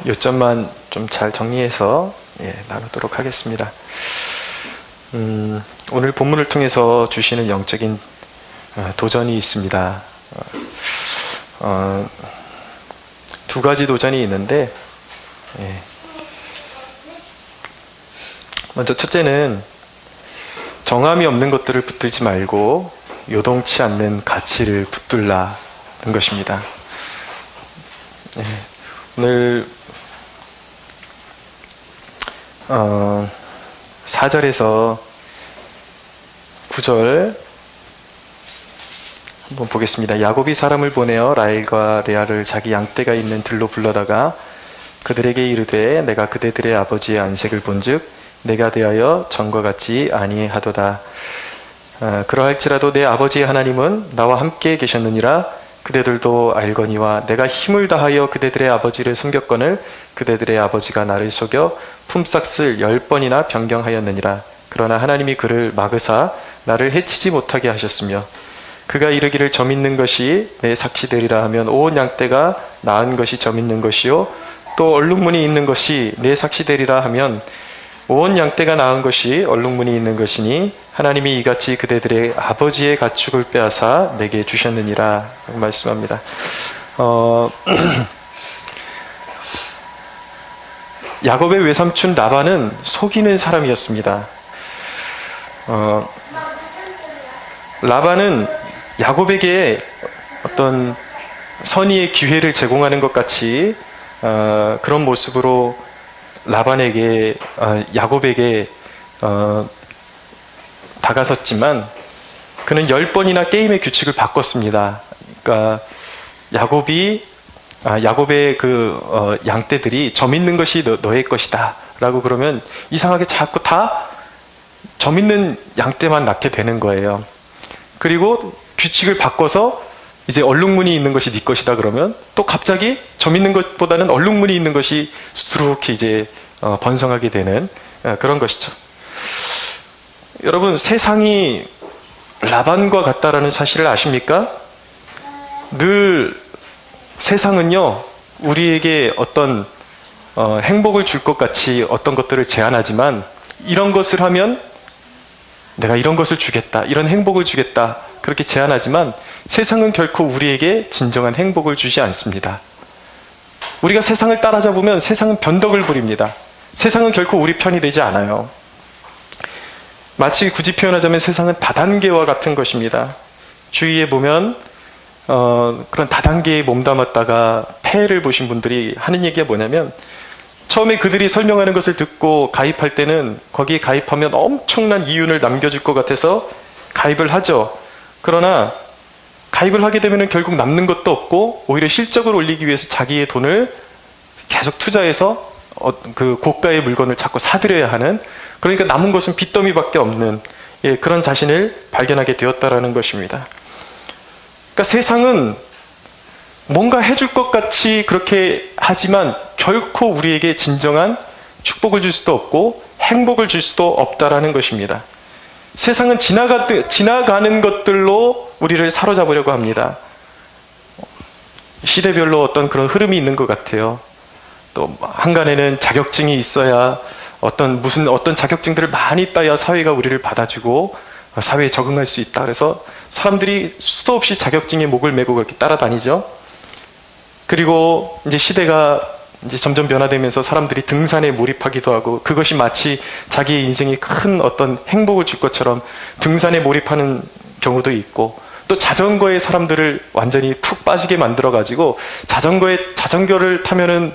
요점만 좀 잘 정리해서 나누도록 하겠습니다. 오늘 본문을 통해서 주시는 영적인 도전이 있습니다. 두 가지 도전이 있는데, 먼저 첫째는 정함이 없는 것들을 붙들지 말고 요동치 않는 가치를 붙들라는 것입니다. 오늘 4절에서 9절 한번 보겠습니다. 야곱이 사람을 보내어 라헬과 레아를 자기 양떼가 있는 들로 불러다가 그들에게 이르되 내가 그대들의 아버지의 안색을 본즉 내가 대하여 전과 같지 아니하도다. 그러할지라도 내 아버지의 하나님은 나와 함께 계셨느니라. 그대들도 알거니와 내가 힘을 다하여 그대들의 아버지를 섬겼거늘 그대들의 아버지가 나를 속여 품삯을 10번이나 변경하였느니라. 그러나 하나님이 그를 막으사 나를 해치지 못하게 하셨으며 그가 이르기를 점 있는 것이 내 삭시되리라 하면 온 양떼가 나은 것이 점 있는 것이요 또 얼룩무늬 있는 것이 내 삭시되리라 하면 온 양떼가 나은 것이 얼룩무늬 있는 것이니 하나님이 이같이 그대들의 아버지의 가축을 빼앗아 내게 주셨느니라 말씀합니다. 야곱의 외삼촌 라반은 속이는 사람이었습니다. 라반은 야곱에게 어떤 선의의 기회를 제공하는 것 같이 그런 모습으로 라반에게 야곱에게 다가섰지만 그는 10번이나 게임의 규칙을 바꿨습니다. 그러니까 야곱의 그 양떼들이 점 있는 것이 너의 것이다 라고 그러면 이상하게 자꾸 다 점 있는 양떼만 낳게 되는 거예요. 그리고 규칙을 바꿔서 이제 얼룩무늬 있는 것이 네 것이다 그러면 또 갑자기 점 있는 것보다는 얼룩무늬 있는 것이 수두룩히 이제 번성하게 되는 그런 것이죠. 여러분, 세상이 라반과 같다라는 사실을 아십니까? 늘 세상은요 우리에게 어떤 행복을 줄 것 같이 어떤 것들을 제안하지만 이런 것을 하면 내가 이런 것을 주겠다, 이런 행복을 주겠다 그렇게 제안하지만 세상은 결코 우리에게 진정한 행복을 주지 않습니다. 우리가 세상을 따라잡으면 세상은 변덕을 부립니다. 세상은 결코 우리 편이 되지 않아요. 마치 굳이 표현하자면 세상은 다단계와 같은 것입니다. 주위에 보면 그런 다단계에 몸담았다가 폐해를 보신 분들이 하는 얘기가 뭐냐면 처음에 그들이 설명하는 것을 듣고 가입할 때는 거기에 가입하면 엄청난 이윤을 남겨줄 것 같아서 가입을 하죠. 그러나 가입을 하게 되면 결국 남는 것도 없고 오히려 실적을 올리기 위해서 자기의 돈을 계속 투자해서 그 고가의 물건을 자꾸 사들여야 하는, 그러니까 남은 것은 빚더미밖에 없는 그런 자신을 발견하게 되었다라는 것입니다. 그러니까 세상은 뭔가 해줄 것 같이 그렇게 하지만 결코 우리에게 진정한 축복을 줄 수도 없고 행복을 줄 수도 없다라는 것입니다. 세상은 지나가는 것들로 우리를 사로잡으려고 합니다. 시대별로 어떤 그런 흐름이 있는 것 같아요. 또 한간에는 자격증이 있어야 어떤 자격증들을 많이 따야 사회가 우리를 받아주고 사회에 적응할 수 있다. 그래서 사람들이 수도 없이 자격증에 목을 메고 그렇게 따라다니죠. 그리고 이제 시대가 이제 점점 변화되면서 사람들이 등산에 몰입하기도 하고 그것이 마치 자기의 인생에 큰 어떤 행복을 줄 것처럼 등산에 몰입하는 경우도 있고, 또 자전거에 사람들을 완전히 푹 빠지게 만들어 가지고 자전거를 타면은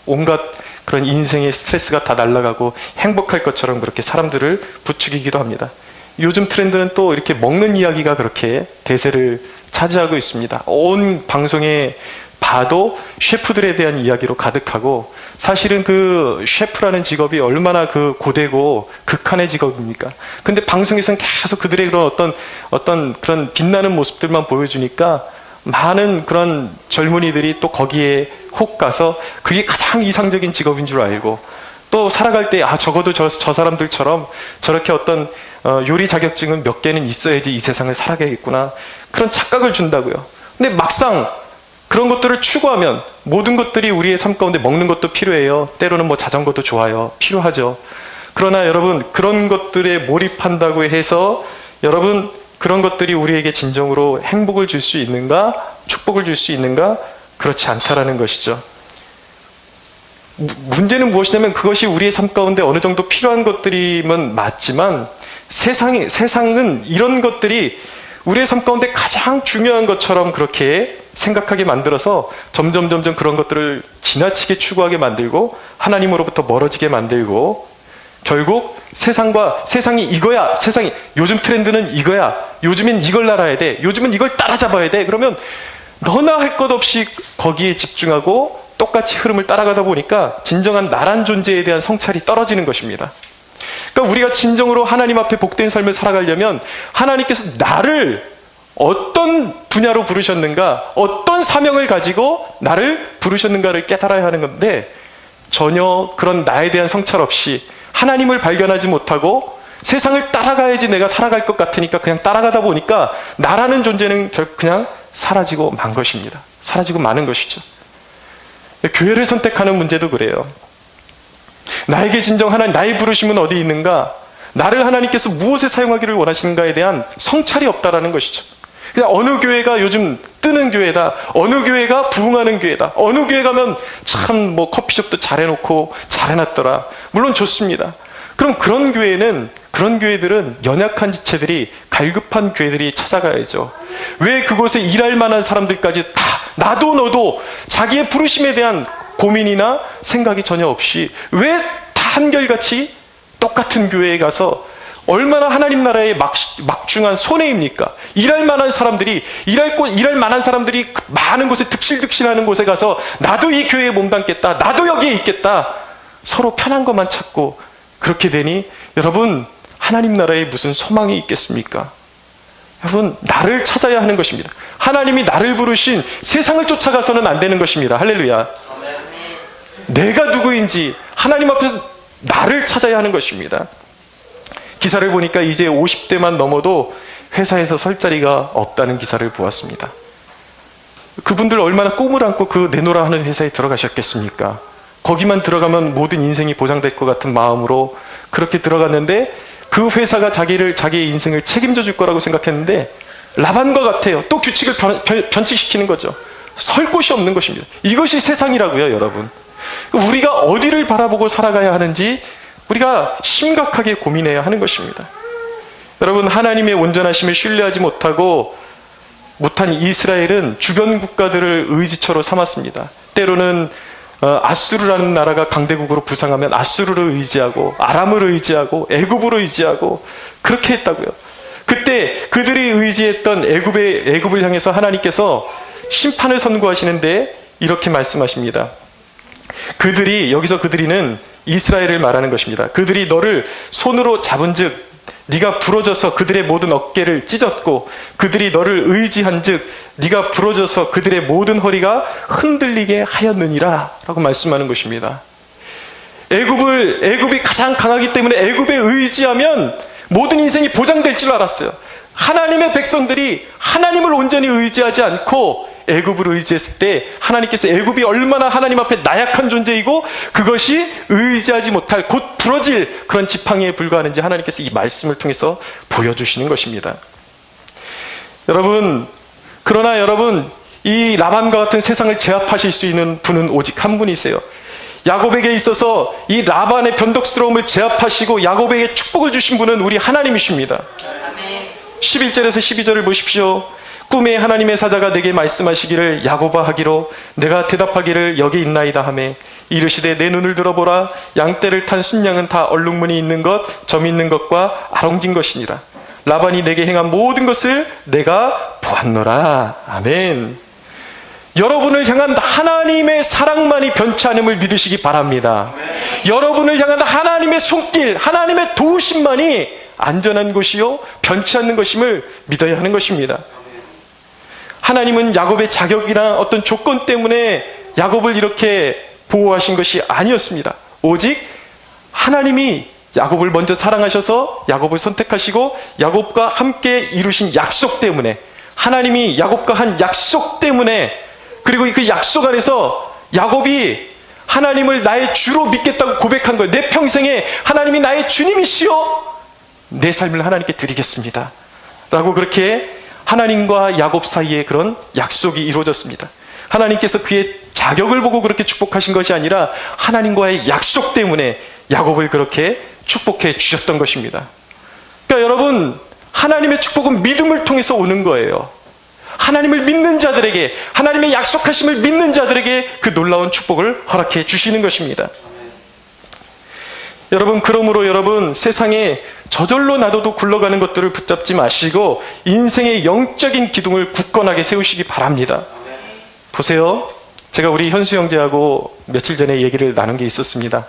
온갖 그런 인생의 스트레스가 다 날아가고 행복할 것처럼 그렇게 사람들을 부추기기도 합니다. 요즘 트렌드는 또 이렇게 먹는 이야기가 그렇게 대세를 차지하고 있습니다. 온 방송에 봐도 셰프들에 대한 이야기로 가득하고, 사실은 그 셰프라는 직업이 얼마나 그 고되고 극한의 직업입니까? 근데 방송에서는 계속 그들의 그런 어떤 그런 빛나는 모습들만 보여주니까 많은 그런 젊은이들이 또 거기에 혹 가서 그게 가장 이상적인 직업인 줄 알고, 또 살아갈 때 적어도 저 사람들처럼 저렇게 어떤 요리 자격증은 몇 개는 있어야지 이 세상을 살아가겠구나, 그런 착각을 준다고요. 근데 막상 그런 것들을 추구하면 모든 것들이 우리의 삶 가운데 먹는 것도 필요해요. 때로는 뭐 자전거도 좋아요. 필요하죠. 그러나 여러분, 그런 것들에 몰입한다고 해서 여러분, 그런 것들이 우리에게 진정으로 행복을 줄 수 있는가? 축복을 줄 수 있는가? 그렇지 않다라는 것이죠. 문제는 무엇이냐면 그것이 우리의 삶 가운데 어느 정도 필요한 것들이면 맞지만 세상은 이런 것들이 우리의 삶 가운데 가장 중요한 것처럼 그렇게 생각하게 만들어서 점점 그런 것들을 지나치게 추구하게 만들고 하나님으로부터 멀어지게 만들고 결국 세상이 이거야. 요즘 트렌드는 이거야. 요즘엔 이걸 알아야 돼. 요즘은 이걸 따라잡아야 돼. 그러면 너나 할 것 없이 거기에 집중하고 똑같이 흐름을 따라가다 보니까 진정한 나란 존재에 대한 성찰이 떨어지는 것입니다. 그러니까 우리가 진정으로 하나님 앞에 복된 삶을 살아가려면 하나님께서 나를 어떤 분야로 부르셨는가, 어떤 사명을 가지고 나를 부르셨는가를 깨달아야 하는 건데 전혀 그런 나에 대한 성찰 없이 하나님을 발견하지 못하고 세상을 따라가야지 내가 살아갈 것 같으니까 그냥 따라가다 보니까 나라는 존재는 그냥 사라지고 만 것입니다. 사라지고 마는 것이죠. 교회를 선택하는 문제도 그래요. 나에게 진정 나의 부르심은 어디 있는가? 나를 하나님께서 무엇에 사용하기를 원하시는가에 대한 성찰이 없다라는 것이죠. 그냥 어느 교회가 요즘 뜨는 교회다. 어느 교회가 부흥하는 교회다. 어느 교회 가면 참 뭐 커피숍도 잘해놓고 잘해놨더라. 물론 좋습니다. 그럼 그런 교회들은 연약한 지체들이 갈급한 교회들이 찾아가야죠. 왜 그곳에 일할 만한 사람들까지 다 나도 너도 자기의 부르심에 대한 고민이나 생각이 전혀 없이 왜 다 한결같이 똑같은 교회에 가서 얼마나 하나님 나라의 막중한 손해입니까? 일할 만한 사람들이 많은 곳에 득실득실하는 곳에 가서 나도 이 교회에 몸담겠다. 나도 여기에 있겠다. 서로 편한 것만 찾고 그렇게 되니 여러분 하나님 나라에 무슨 소망이 있겠습니까? 여러분 나를 찾아야 하는 것입니다. 하나님이 나를 부르신 세상을 쫓아가서는 안 되는 것입니다. 할렐루야. 내가 누구인지 하나님 앞에서 나를 찾아야 하는 것입니다. 기사를 보니까 이제 50대만 넘어도 회사에서 설 자리가 없다는 기사를 보았습니다. 그분들 얼마나 꿈을 안고 그 내노라 하는 회사에 들어가셨겠습니까? 거기만 들어가면 모든 인생이 보장될 것 같은 마음으로 그렇게 들어갔는데 그 회사가 자기의 인생을 책임져 줄 거라고 생각했는데 라반과 같아요. 또 규칙을 변칙시키는 거죠. 설 곳이 없는 것입니다. 이것이 세상이라고요, 여러분. 우리가 어디를 바라보고 살아가야 하는지 우리가 심각하게 고민해야 하는 것입니다. 여러분 하나님의 온전하심을 신뢰하지 못한 이스라엘은 주변 국가들을 의지처로 삼았습니다. 때로는 아수르라는 나라가 강대국으로 부상하면 아수르를 의지하고 아람을 의지하고 애굽을 의지하고 그렇게 했다고요. 그때 그들이 의지했던 애굽을 향해서 하나님께서 심판을 선고하시는데 이렇게 말씀하십니다. 그들이는 이스라엘을 말하는 것입니다. 그들이 너를 손으로 잡은즉 네가 부러져서 그들의 모든 어깨를 찢었고 그들이 너를 의지한즉 네가 부러져서 그들의 모든 허리가 흔들리게 하였느니라 라고 말씀하는 것입니다. 애굽이 가장 강하기 때문에 애굽에 의지하면 모든 인생이 보장될 줄 알았어요. 하나님의 백성들이 하나님을 온전히 의지하지 않고 애굽을 의지했을 때 하나님께서 애굽이 얼마나 하나님 앞에 나약한 존재이고 그것이 의지하지 못할 곧 부러질 그런 지팡이에 불과하는지 하나님께서 이 말씀을 통해서 보여주시는 것입니다. 그러나 여러분 이 라반과 같은 세상을 제압하실 수 있는 분은 오직 한 분이세요. 야곱에게 있어서 이 라반의 변덕스러움을 제압하시고 야곱에게 축복을 주신 분은 우리 하나님이십니다. 11절에서 12절을 보십시오. 꿈에 하나님의 사자가 내게 말씀하시기를 야곱아 하기로 내가 대답하기를 여기 있나이다 하매 이르시되 내 눈을 들어보라 양떼를 탄 순양은 다 얼룩무늬 있는 것 점 있는 것과 아롱진 것이니라. 라반이 내게 행한 모든 것을 내가 보았노라. 아멘. 여러분을 향한 하나님의 사랑만이 변치 않음을 믿으시기 바랍니다. 여러분을 향한 하나님의 손길, 하나님의 도우심만이 안전한 것이요 변치 않는 것임을 믿어야 하는 것입니다. 하나님은 야곱의 자격이나 어떤 조건 때문에 야곱을 이렇게 보호하신 것이 아니었습니다. 오직 하나님이 야곱을 먼저 사랑하셔서 야곱을 선택하시고 야곱과 함께 이루신 약속 때문에 하나님이 야곱과 한 약속 때문에 그리고 그 약속 안에서 야곱이 하나님을 나의 주로 믿겠다고 고백한 거예요. 내 평생에 하나님이 나의 주님이시여 내 삶을 하나님께 드리겠습니다 라고 그렇게 하나님과 야곱 사이에 그런 약속이 이루어졌습니다. 하나님께서 그의 자격을 보고 그렇게 축복하신 것이 아니라 하나님과의 약속 때문에 야곱을 그렇게 축복해 주셨던 것입니다. 그러니까 여러분, 하나님의 축복은 믿음을 통해서 오는 거예요. 하나님을 믿는 자들에게, 하나님의 약속하심을 믿는 자들에게 그 놀라운 축복을 허락해 주시는 것입니다. 여러분, 그러므로 여러분, 세상에 저절로 놔둬도 굴러가는 것들을 붙잡지 마시고 인생의 영적인 기둥을 굳건하게 세우시기 바랍니다. 보세요. 제가 우리 현수 형제하고 며칠 전에 얘기를 나눈 게 있었습니다.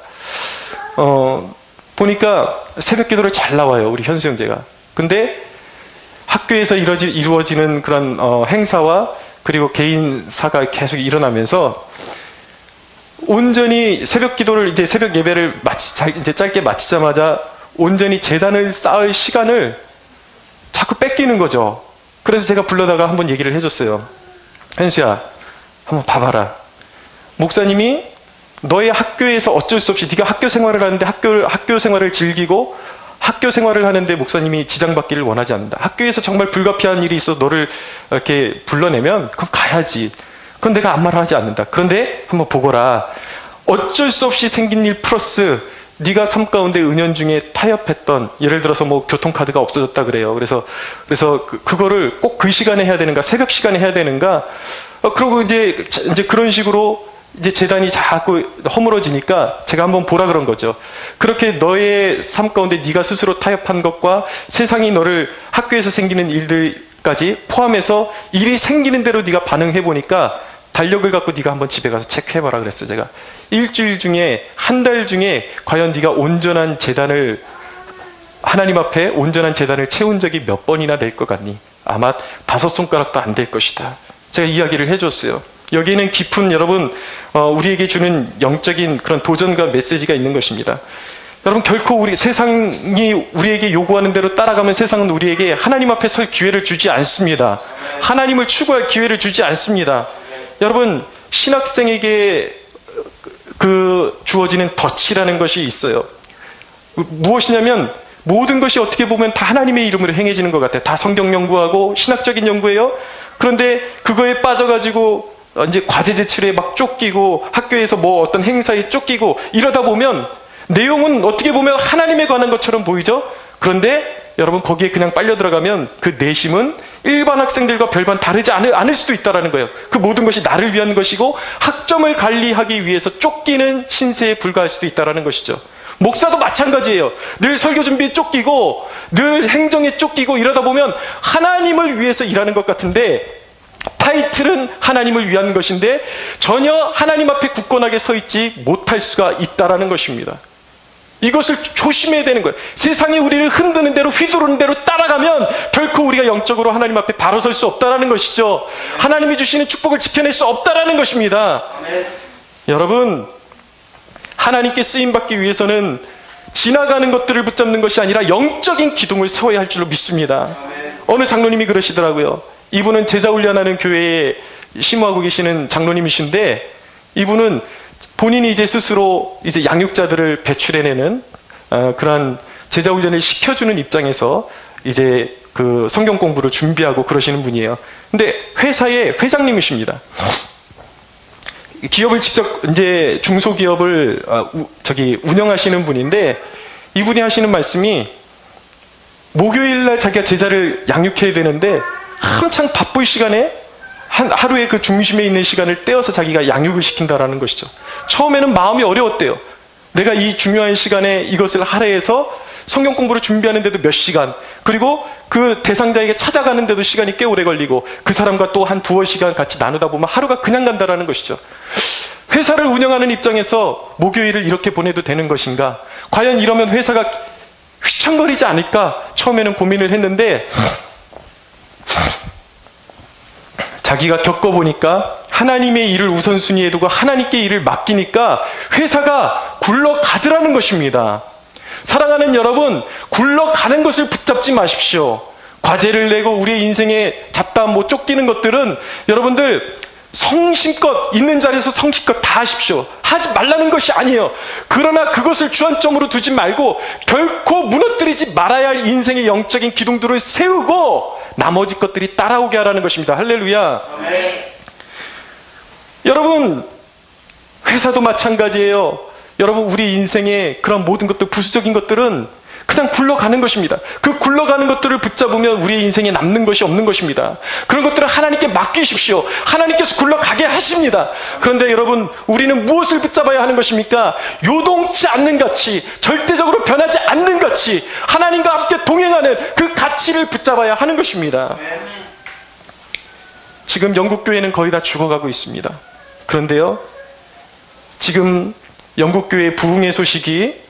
보니까 새벽 기도를 잘 나와요, 우리 현수 형제가. 근데 학교에서 이루어지는 그런 행사와 그리고 개인사가 계속 일어나면서 온전히 새벽 기도를 이제 새벽 예배를 이제 짧게 마치자마자 온전히 제단을 쌓을 시간을 자꾸 뺏기는 거죠. 그래서 제가 불러다가 한번 얘기를 해줬어요. 현수야, 한번 봐봐라. 목사님이 너의 학교에서 어쩔 수 없이 네가 학교 생활을 하는데 학교 생활을 즐기고 학교 생활을 하는데 목사님이 지장받기를 원하지 않는다. 학교에서 정말 불가피한 일이 있어 너를 이렇게 불러내면 그럼 가야지. 그건 내가 아무 말 하지 않는다. 그런데 한번 보거라. 어쩔 수 없이 생긴 일 플러스 네가 삶 가운데 은연중에 타협했던, 예를 들어서 뭐 교통카드가 없어졌다 그래요. 그래서 그거를 꼭 그 시간에 해야 되는가, 새벽 시간에 해야 되는가. 그러고 이제 그런 식으로 이제 재단이 자꾸 허물어지니까 제가 한번 보라 그런 거죠. 그렇게 너의 삶 가운데 네가 스스로 타협한 것과 세상이 너를 학교에서 생기는 일들까지 포함해서 일이 생기는 대로 네가 반응해 보니까 달력을 갖고 네가 한번 집에 가서 체크해봐라 그랬어요. 제가 일주일 중에 한 달 중에 과연 네가 온전한 재단을, 하나님 앞에 온전한 재단을 채운 적이 몇 번이나 될 것 같니? 아마 5손가락도 안 될 것이다. 제가 이야기를 해줬어요. 여기에는 깊은, 여러분, 우리에게 주는 영적인 그런 도전과 메시지가 있는 것입니다. 여러분, 결코 우리 세상이 우리에게 요구하는 대로 따라가면 세상은 우리에게 하나님 앞에 설 기회를 주지 않습니다. 하나님을 추구할 기회를 주지 않습니다. 여러분, 신학생에게 주어지는 덫이라는 것이 있어요. 무엇이냐면 모든 것이 어떻게 보면 다 하나님의 이름으로 행해지는 것 같아요. 다 성경 연구하고 신학적인 연구예요. 그런데 그거에 빠져가지고 이제 과제 제출에 막 쫓기고 학교에서 뭐 어떤 행사에 쫓기고 이러다 보면 내용은 어떻게 보면 하나님에 관한 것처럼 보이죠? 그런데 여러분, 거기에 그냥 빨려 들어가면 그 내심은 일반 학생들과 별반 다르지 않을 수도 있다는 거예요. 그 모든 것이 나를 위한 것이고 학점을 관리하기 위해서 쫓기는 신세에 불과할 수도 있다는 것이죠. 목사도 마찬가지예요. 늘 설교 준비에 쫓기고 늘 행정에 쫓기고 이러다 보면 하나님을 위해서 일하는 것 같은데 타이틀은 하나님을 위한 것인데 전혀 하나님 앞에 굳건하게 서 있지 못할 수가 있다는 것입니다. 이것을 조심해야 되는 거예요. 세상이 우리를 흔드는 대로 휘두르는 대로 따라가면 결코 우리가 영적으로 하나님 앞에 바로 설 수 없다는 것이죠. 하나님이 주시는 축복을 지켜낼 수 없다는 것입니다. 여러분, 하나님께 쓰임받기 위해서는 지나가는 것들을 붙잡는 것이 아니라 영적인 기둥을 세워야 할 줄로 믿습니다. 어느 장로님이 그러시더라고요. 이분은 제자훈련하는 교회에 심호하고 계시는 장로님이신데 이분은 본인이 이제 스스로 이제 양육자들을 배출해내는 그러한 제자훈련을 시켜주는 입장에서 이제 그 성경 공부를 준비하고 그러시는 분이에요. 근데 회사의 회장님이십니다. 기업을 직접 이제 중소기업을 운영하시는 분인데 이분이 하시는 말씀이 목요일날 자기가 제자를 양육해야 되는데 한창 바쁠 시간에 하루에 그 중심에 있는 시간을 떼어서 자기가 양육을 시킨다라는 것이죠. 처음에는 마음이 어려웠대요. 내가 이 중요한 시간에 이것을 하라 해서 성경 공부를 준비하는데도 몇 시간, 그리고 그 대상자에게 찾아가는데도 시간이 꽤 오래 걸리고 그 사람과 또 한 두어 시간 같이 나누다 보면 하루가 그냥 간다라는 것이죠. 회사를 운영하는 입장에서 목요일을 이렇게 보내도 되는 것인가? 과연 이러면 회사가 휘청거리지 않을까? 처음에는 고민을 했는데 자기가 겪어보니까 하나님의 일을 우선순위에 두고 하나님께 일을 맡기니까 회사가 굴러가더라는 것입니다. 사랑하는 여러분, 굴러가는 것을 붙잡지 마십시오. 과제를 내고 우리의 인생에 잡다 못 쫓기는 것들은 여러분들 성심껏 있는 자리에서 성심껏 다 하십시오. 하지 말라는 것이 아니에요. 그러나 그것을 주안점으로 두지 말고 결코 무너뜨리지 말아야 할 인생의 영적인 기둥들을 세우고 나머지 것들이 따라오게 하라는 것입니다. 할렐루야. 네. 여러분, 회사도 마찬가지예요. 여러분, 우리 인생의 그런 모든 것들, 부수적인 것들은 그냥 굴러가는 것입니다. 그 굴러가는 것들을 붙잡으면 우리의 인생에 남는 것이 없는 것입니다. 그런 것들을 하나님께 맡기십시오. 하나님께서 굴러가게 하십니다. 그런데 여러분, 우리는 무엇을 붙잡아야 하는 것입니까? 요동치 않는 가치, 절대적으로 변하지 않는 가치, 하나님과 함께 동행하는 그 가치를 붙잡아야 하는 것입니다. 지금 영국 교회는 거의 다 죽어가고 있습니다. 그런데요, 지금 영국 교회의 부흥의 소식이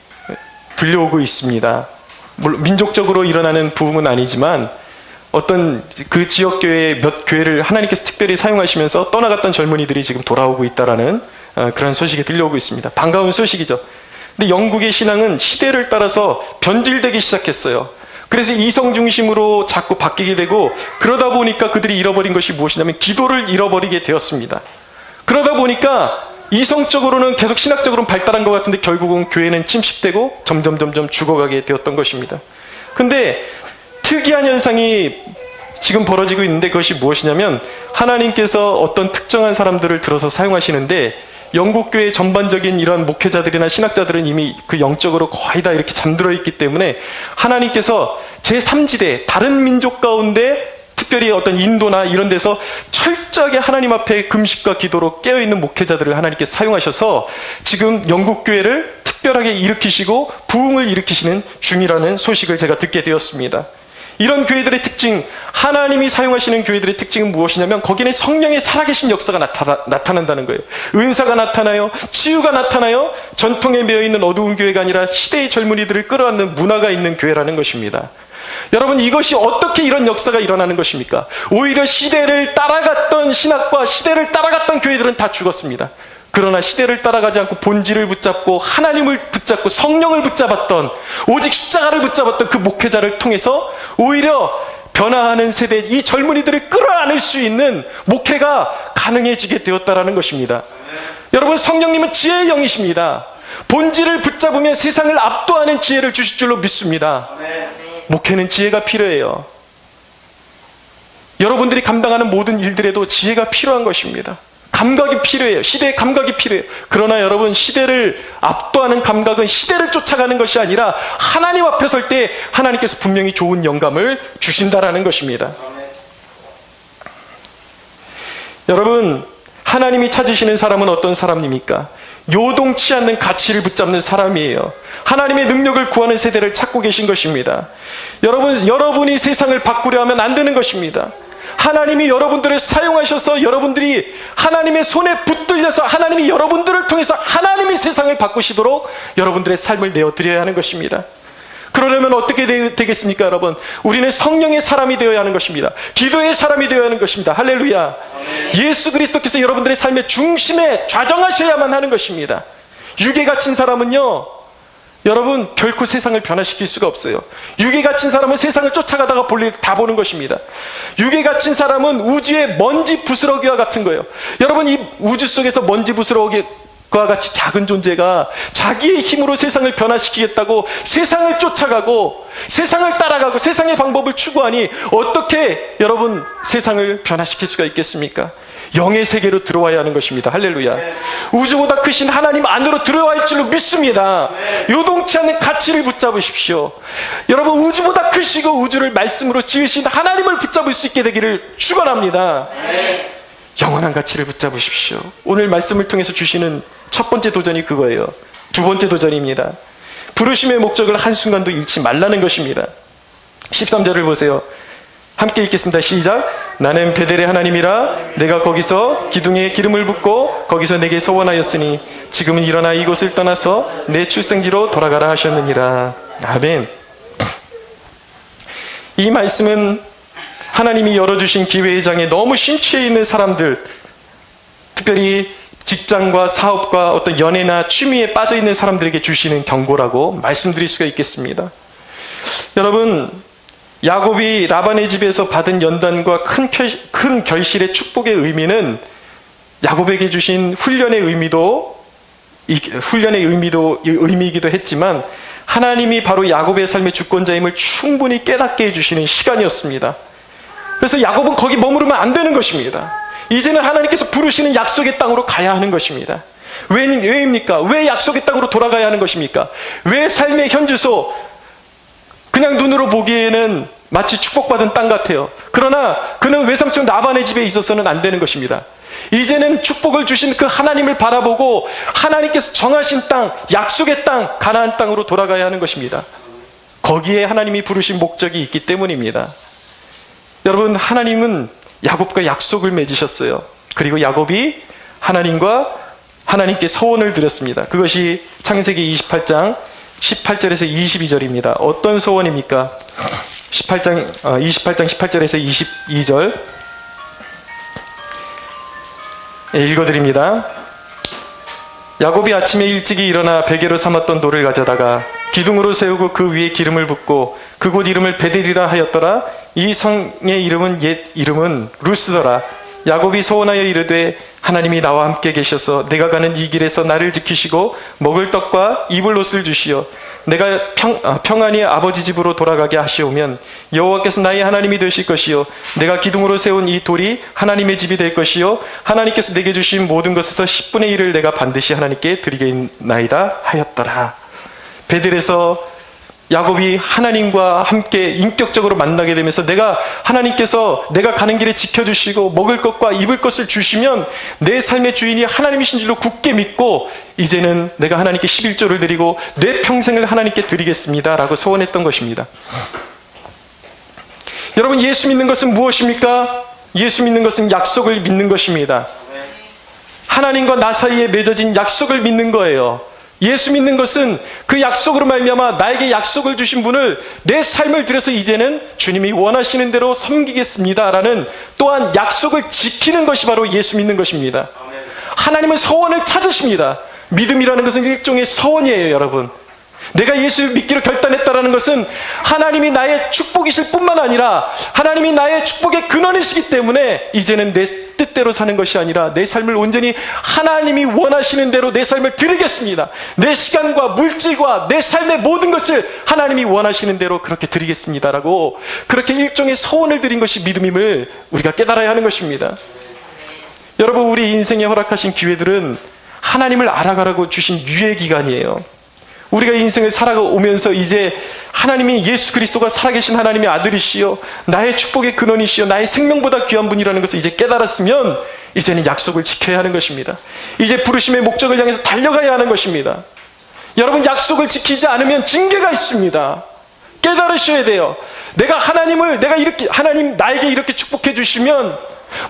들려오고 있습니다. 물론 민족적으로 일어나는 부흥은 아니지만 어떤 그 지역 교회의 몇 교회를 하나님께서 특별히 사용하시면서 떠나갔던 젊은이들이 지금 돌아오고 있다라는 그런 소식이 들려오고 있습니다. 반가운 소식이죠. 근데 영국의 신앙은 시대를 따라서 변질되기 시작했어요. 그래서 이성 중심으로 자꾸 바뀌게 되고, 그러다 보니까 그들이 잃어버린 것이 무엇이냐면 기도를 잃어버리게 되었습니다. 그러다 보니까 이성적으로는 계속 신학적으로는 발달한 것 같은데 결국은 교회는 침식되고 점점 죽어가게 되었던 것입니다. 근데 특이한 현상이 지금 벌어지고 있는데, 그것이 무엇이냐면 하나님께서 어떤 특정한 사람들을 들어서 사용하시는데, 영국 교회 전반적인 이런 목회자들이나 신학자들은 이미 그 영적으로 거의 다 이렇게 잠들어 있기 때문에 하나님께서 제3지대 다른 민족 가운데, 특별히 어떤 인도나 이런 데서 철저하게 하나님 앞에 금식과 기도로 깨어있는 목회자들을 하나님께 사용하셔서 지금 영국 교회를 특별하게 일으키시고 부흥을 일으키시는 중이라는 소식을 제가 듣게 되었습니다. 이런 교회들의 특징, 하나님이 사용하시는 교회들의 특징은 무엇이냐면 거기는 성령의 살아계신 역사가 나타난다는 거예요. 은사가 나타나요. 치유가 나타나요. 전통에 매여있는 어두운 교회가 아니라 시대의 젊은이들을 끌어안는 문화가 있는 교회라는 것입니다. 여러분, 이것이 어떻게 이런 역사가 일어나는 것입니까? 오히려 시대를 따라갔던 신학과 시대를 따라갔던 교회들은 다 죽었습니다. 그러나 시대를 따라가지 않고 본질을 붙잡고 하나님을 붙잡고 성령을 붙잡았던, 오직 십자가를 붙잡았던 그 목회자를 통해서 오히려 변화하는 세대, 이 젊은이들을 끌어안을 수 있는 목회가 가능해지게 되었다는 것입니다. 여러분, 성령님은 지혜의 영이십니다. 본질을 붙잡으면 세상을 압도하는 지혜를 주실 줄로 믿습니다. 목회는 지혜가 필요해요. 여러분들이 감당하는 모든 일들에도 지혜가 필요한 것입니다. 감각이 필요해요. 시대의 감각이 필요해요. 그러나 여러분, 시대를 압도하는 감각은 시대를 쫓아가는 것이 아니라 하나님 앞에 설 때 하나님께서 분명히 좋은 영감을 주신다라는 것입니다. 여러분, 하나님이 찾으시는 사람은 어떤 사람입니까? 요동치 않는 가치를 붙잡는 사람이에요. 하나님의 능력을 구하는 세대를 찾고 계신 것입니다. 여러분이 세상을 바꾸려 하면 안 되는 것입니다. 하나님이 여러분들을 사용하셔서 여러분들이 하나님의 손에 붙들려서 하나님이 여러분들을 통해서 하나님이 세상을 바꾸시도록 여러분들의 삶을 내어드려야 하는 것입니다. 그러려면 어떻게 되겠습니까, 여러분? 우리는 성령의 사람이 되어야 하는 것입니다. 기도의 사람이 되어야 하는 것입니다. 할렐루야. 예수 그리스도께서 여러분들의 삶의 중심에 좌정하셔야만 하는 것입니다. 육에 갇힌 사람은요, 여러분, 결코 세상을 변화시킬 수가 없어요. 육에 갇힌 사람은 세상을 쫓아가다가 볼 일 다 보는 것입니다. 육에 갇힌 사람은 우주의 먼지 부스러기와 같은 거예요. 여러분, 이 우주 속에서 먼지 부스러기와 같이 작은 존재가 자기의 힘으로 세상을 변화시키겠다고 세상을 쫓아가고 세상을 따라가고 세상의 방법을 추구하니 어떻게 여러분 세상을 변화시킬 수가 있겠습니까? 영의 세계로 들어와야 하는 것입니다. 할렐루야. 우주보다 크신 하나님 안으로 들어와 있을 줄로 믿습니다. 요동치 않는 가치를 붙잡으십시오. 여러분, 우주보다 크시고 우주를 말씀으로 지으신 하나님을 붙잡을 수 있게 되기를 축원합니다. 영원한 가치를 붙잡으십시오. 오늘 말씀을 통해서 주시는 첫 번째 도전이 그거예요. 두 번째 도전입니다. 부르심의 목적을 한순간도 잃지 말라는 것입니다. 13절을 보세요. 함께 읽겠습니다. 시작. 나는 베델의 하나님이라 내가 거기서 기둥에 기름을 붓고 거기서 내게 소원하였으니 지금은 일어나 이곳을 떠나서 내 출생지로 돌아가라 하셨느니라. 아멘. 이 말씀은 하나님이 열어주신 기회의 장에 너무 심취해 있는 사람들, 특별히 직장과 사업과 어떤 연애나 취미에 빠져 있는 사람들에게 주시는 경고라고 말씀드릴 수가 있겠습니다. 여러분, 야곱이 라반의 집에서 받은 연단과 큰 결실의 축복의 의미는 야곱에게 주신 의미이기도 했지만 하나님이 바로 야곱의 삶의 주권자임을 충분히 깨닫게 해주시는 시간이었습니다. 그래서 야곱은 거기 머무르면 안 되는 것입니다. 이제는 하나님께서 부르시는 약속의 땅으로 가야 하는 것입니다. 왜입니까? 왜 약속의 땅으로 돌아가야 하는 것입니까? 왜 삶의 현주소, 그냥 눈으로 보기에는 마치 축복받은 땅 같아요. 그러나 그는 외삼촌 라반의 집에 있어서는 안 되는 것입니다. 이제는 축복을 주신 그 하나님을 바라보고 하나님께서 정하신 땅, 약속의 땅, 가나안 땅으로 돌아가야 하는 것입니다. 거기에 하나님이 부르신 목적이 있기 때문입니다. 여러분, 하나님은 야곱과 약속을 맺으셨어요. 그리고 야곱이 하나님께 서원을 드렸습니다. 그것이 창세기 28장 18절에서 22절입니다. 어떤 서원입니까? 28장 18절에서 22절 읽어드립니다. 야곱이 아침에 일찍이 일어나 베개로 삼았던 돌을 가져다가 기둥으로 세우고 그 위에 기름을 붓고 그곳 이름을 베델이라 하였더라. 이 성의 이름은 옛 이름은 루스더라. 야곱이 서원하여 이르되 하나님이 나와 함께 계셔서 내가 가는 이 길에서 나를 지키시고 먹을 떡과 입을 옷을 주시어 내가 평안히 아버지 집으로 돌아가게 하시오면 여호와께서 나의 하나님이 되실 것이요 내가 기둥으로 세운 이 돌이 하나님의 집이 될 것이요 하나님께서 내게 주신 모든 것에서 10분의 1을 내가 반드시 하나님께 드리겠나이다 하였더라. 베델에서 야곱이 하나님과 함께 인격적으로 만나게 되면서 하나님께서 내가 가는 길에 지켜주시고 먹을 것과 입을 것을 주시면 내 삶의 주인이 하나님이신 줄로 굳게 믿고 이제는 내가 하나님께 11조를 드리고 내 평생을 하나님께 드리겠습니다 라고 소원했던 것입니다. 여러분, 예수 믿는 것은 무엇입니까? 예수 믿는 것은 약속을 믿는 것입니다. 하나님과 나 사이에 맺어진 약속을 믿는 거예요. 예수 믿는 것은 그 약속으로 말미암아 나에게 약속을 주신 분을 내 삶을 들여서 이제는 주님이 원하시는 대로 섬기겠습니다라는 또한 약속을 지키는 것이 바로 예수 믿는 것입니다. 하나님은 서원을 찾으십니다. 믿음이라는 것은 일종의 서원이에요, 여러분. 내가 예수 믿기로 결단했다라는 것은 하나님이 나의 축복이실 뿐만 아니라 하나님이 나의 축복의 근원이시기 때문에 이제는 내 뜻대로 사는 것이 아니라 내 삶을 온전히 하나님이 원하시는 대로 내 삶을 드리겠습니다. 내 시간과 물질과 내 삶의 모든 것을 하나님이 원하시는 대로 그렇게 드리겠습니다라고 그렇게 일종의 서원을 드린 것이 믿음임을 우리가 깨달아야 하는 것입니다. 여러분, 우리 인생에 허락하신 기회들은 하나님을 알아가라고 주신 유예 기간이에요. 우리가 인생을 살아오면서 이제 하나님이 예수 그리스도가 살아계신 하나님의 아들이시여 나의 축복의 근원이시여 나의 생명보다 귀한 분이라는 것을 이제 깨달았으면 이제는 약속을 지켜야 하는 것입니다. 이제 부르심의 목적을 향해서 달려가야 하는 것입니다. 여러분, 약속을 지키지 않으면 징계가 있습니다. 깨달으셔야 돼요. 하나님 나에게 이렇게 축복해 주시면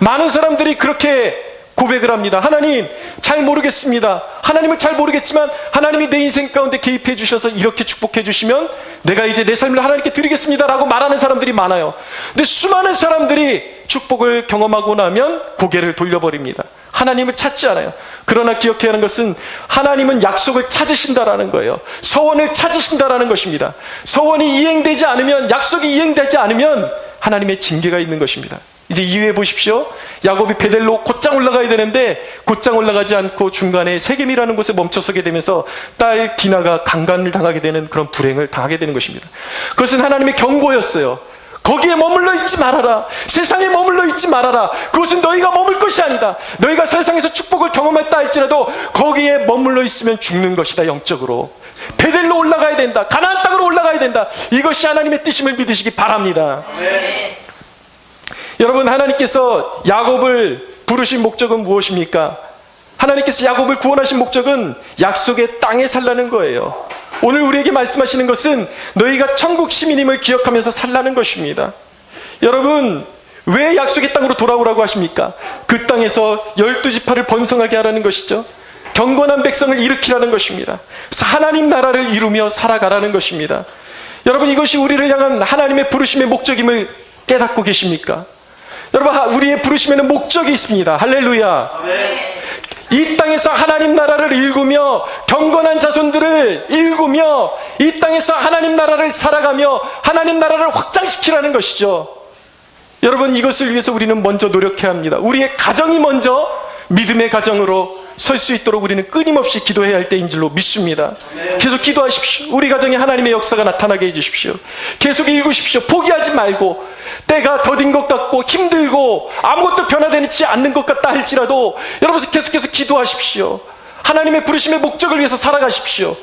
많은 사람들이 그렇게 고백을 합니다. 하나님, 잘 모르겠습니다. 하나님을 잘 모르겠지만 하나님이 내 인생 가운데 개입해 주셔서 이렇게 축복해 주시면 내가 이제 내 삶을 하나님께 드리겠습니다라고 말하는 사람들이 많아요. 근데 수많은 사람들이 축복을 경험하고 나면 고개를 돌려버립니다. 하나님을 찾지 않아요. 그러나 기억해야 하는 것은 하나님은 약속을 찾으신다라는 거예요. 서원을 찾으신다라는 것입니다. 서원이 이행되지 않으면, 약속이 이행되지 않으면 하나님의 징계가 있는 것입니다. 이제 이해해 보십시오. 야곱이 베델로 곧장 올라가야 되는데 곧장 올라가지 않고 중간에 세겜이라는 곳에 멈춰서게 되면서 딸 디나가 강간을 당하게 되는 그런 불행을 당하게 되는 것입니다. 그것은 하나님의 경고였어요. 거기에 머물러 있지 말아라. 세상에 머물러 있지 말아라. 그것은 너희가 머물 것이 아니다. 너희가 세상에서 축복을 경험했다 할지라도 거기에 머물러 있으면 죽는 것이다. 영적으로 베델로 올라가야 된다. 가나안 땅으로 올라가야 된다. 이것이 하나님의 뜻임을 믿으시기 바랍니다. 아멘. 여러분, 하나님께서 야곱을 부르신 목적은 무엇입니까? 하나님께서 야곱을 구원하신 목적은 약속의 땅에 살라는 거예요. 오늘 우리에게 말씀하시는 것은 너희가 천국 시민임을 기억하면서 살라는 것입니다. 여러분, 왜 약속의 땅으로 돌아오라고 하십니까? 그 땅에서 12지파를 번성하게 하라는 것이죠. 경건한 백성을 일으키라는 것입니다. 하나님 나라를 이루며 살아가라는 것입니다. 여러분, 이것이 우리를 향한 하나님의 부르심의 목적임을 깨닫고 계십니까? 여러분, 우리의 부르심에는 목적이 있습니다. 할렐루야. 아멘. 이 땅에서 하나님 나라를 일구며 경건한 자손들을 일구며 이 땅에서 하나님 나라를 살아가며 하나님 나라를 확장시키라는 것이죠. 여러분, 이것을 위해서 우리는 먼저 노력해야 합니다. 우리의 가정이 먼저 믿음의 가정으로 설 수 있도록 우리는 끊임없이 기도해야 할 때인 줄로 믿습니다. 계속 기도하십시오. 우리 가정에 하나님의 역사가 나타나게 해주십시오. 계속 읽으십시오. 포기하지 말고, 때가 더딘 것 같고 힘들고 아무것도 변화되지 않는 것 같다 할지라도 여러분 계속해서 기도하십시오. 하나님의 부르심의 목적을 위해서 살아가십시오.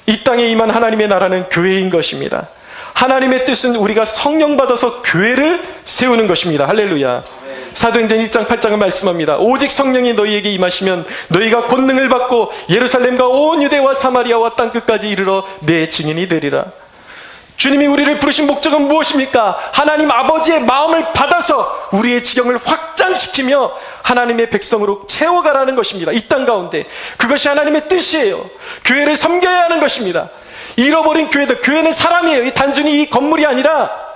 이 땅에 임한 하나님의 나라는 교회인 것입니다. 하나님의 뜻은 우리가 성령 받아서 교회를 세우는 것입니다. 할렐루야. 사도행전 1장 8장은 말씀합니다. 오직 성령이 너희에게 임하시면 너희가 권능을 받고 예루살렘과 온 유대와 사마리아와 땅끝까지 이르러 내 증인이 되리라. 주님이 우리를 부르신 목적은 무엇입니까? 하나님 아버지의 마음을 받아서 우리의 지경을 확장시키며 하나님의 백성으로 채워가라는 것입니다. 이 땅 가운데 그것이 하나님의 뜻이에요. 교회를 섬겨야 하는 것입니다. 잃어버린 교회는 사람이에요. 단순히 이 건물이 아니라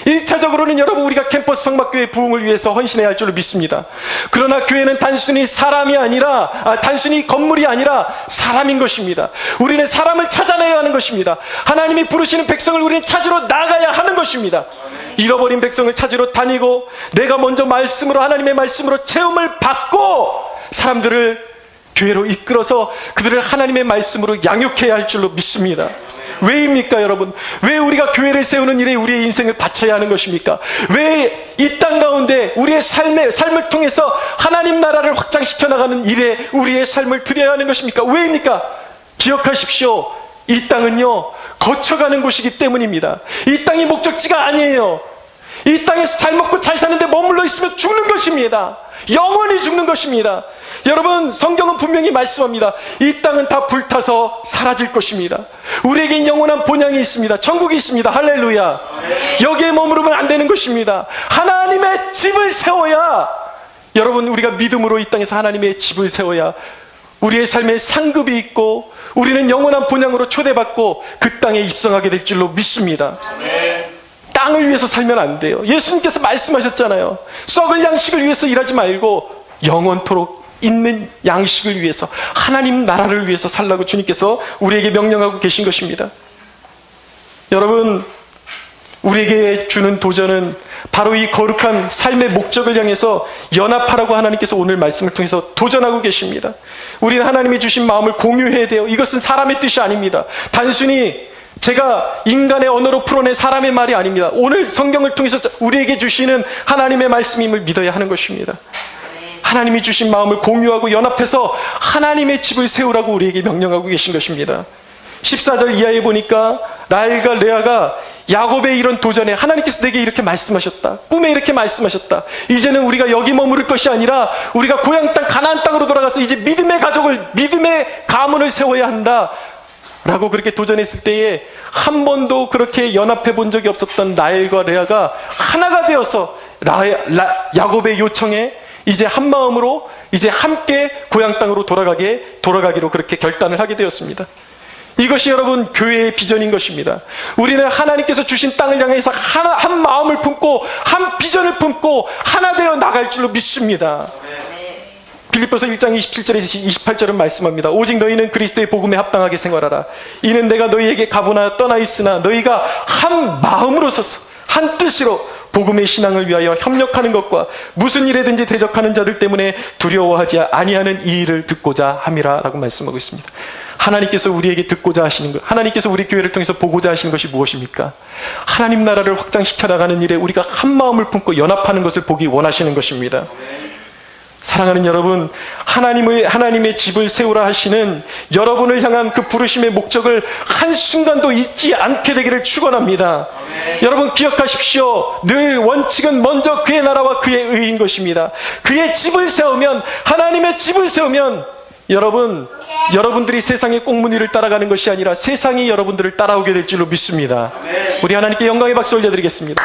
1차적으로는 여러분 우리가 캠퍼스 성막교회 부흥을 위해서 헌신해야 할 줄로 믿습니다. 그러나 교회는 단순히 사람이 아니라 단순히 건물이 아니라 사람인 것입니다. 우리는 사람을 찾아내야 하는 것입니다. 하나님이 부르시는 백성을 우리는 찾으러 나가야 하는 것입니다. 잃어버린 백성을 찾으러 다니고 내가 먼저 말씀으로 하나님의 말씀으로 체험을 받고 사람들을 교회로 이끌어서 그들을 하나님의 말씀으로 양육해야 할 줄로 믿습니다. 왜입니까 여러분? 왜 우리가 교회를 세우는 일에 우리의 인생을 바쳐야 하는 것입니까? 왜 이 땅 가운데 우리의 삶을 통해서 하나님 나라를 확장시켜 나가는 일에 우리의 삶을 드려야 하는 것입니까? 왜입니까? 기억하십시오. 이 땅은요 거쳐가는 곳이기 때문입니다. 이 땅이 목적지가 아니에요. 이 땅에서 잘 먹고 잘 사는데 머물러 있으면 죽는 것입니다. 영원히 죽는 것입니다. 여러분 성경은 분명히 말씀합니다. 이 땅은 다 불타서 사라질 것입니다. 우리에겐 영원한 본향이 있습니다. 천국이 있습니다. 할렐루야. 여기에 머무르면 안 되는 것입니다. 하나님의 집을 세워야, 여러분 우리가 믿음으로 이 땅에서 하나님의 집을 세워야 우리의 삶에 상급이 있고 우리는 영원한 본향으로 초대받고 그 땅에 입성하게 될 줄로 믿습니다. 땅을 위해서 살면 안 돼요. 예수님께서 말씀하셨잖아요. 썩을 양식을 위해서 일하지 말고 영원토록 있는 양식을 위해서, 하나님 나라를 위해서 살라고 주님께서 우리에게 명령하고 계신 것입니다. 여러분 우리에게 주는 도전은 바로 이 거룩한 삶의 목적을 향해서 연합하라고 하나님께서 오늘 말씀을 통해서 도전하고 계십니다. 우리는 하나님이 주신 마음을 공유해야 돼요. 이것은 사람의 뜻이 아닙니다. 단순히 제가 인간의 언어로 풀어낸 사람의 말이 아닙니다. 오늘 성경을 통해서 우리에게 주시는 하나님의 말씀임을 믿어야 하는 것입니다. 하나님이 주신 마음을 공유하고 연합해서 하나님의 집을 세우라고 우리에게 명령하고 계신 것입니다. 14절 이하에 보니까 라헬과 레아가 야곱의 이런 도전에 하나님께서 내게 이렇게 말씀하셨다. 꿈에 이렇게 말씀하셨다. 이제는 우리가 여기 머무를 것이 아니라 우리가 고향 땅 가나안 땅으로 돌아가서 이제 믿음의 가족을, 믿음의 가문을 세워야 한다 라고 그렇게 도전했을 때에 한 번도 그렇게 연합해 본 적이 없었던 라헬과 레아가 하나가 되어서 야곱의 요청에 이제 한 마음으로 이제 함께 고향 땅으로 돌아가기로 그렇게 결단을 하게 되었습니다. 이것이 여러분 교회의 비전인 것입니다. 우리는 하나님께서 주신 땅을 향해서 한 마음을 품고 한 비전을 품고 하나 되어 나갈 줄로 믿습니다. 빌립보서 1장 27절에서 28절은 말씀합니다. 오직 너희는 그리스도의 복음에 합당하게 생활하라. 이는 내가 너희에게 가보나 떠나 있으나 너희가 한 마음으로 서서 한 뜻으로 복음의 신앙을 위하여 협력하는 것과 무슨 일에든지 대적하는 자들 때문에 두려워하지 아니하는 이 일을 듣고자 함이라 라고 말씀하고 있습니다. 하나님께서 우리에게 듣고자 하시는 것, 하나님께서 우리 교회를 통해서 보고자 하시는 것이 무엇입니까? 하나님 나라를 확장시켜 나가는 일에 우리가 한 마음을 품고 연합하는 것을 보기 원하시는 것입니다. 사랑하는 여러분, 하나님의 집을 세우라 하시는 여러분을 향한 그 부르심의 목적을 한순간도 잊지 않게 되기를 축원합니다. 여러분 기억하십시오. 늘 원칙은 먼저 그의 나라와 그의 의인 것입니다. 그의 집을 세우면, 하나님의 집을 세우면 여러분들이 세상의 꽁무니를 따라가는 것이 아니라 세상이 여러분들을 따라오게 될 줄로 믿습니다. 우리 하나님께 영광의 박수 올려드리겠습니다.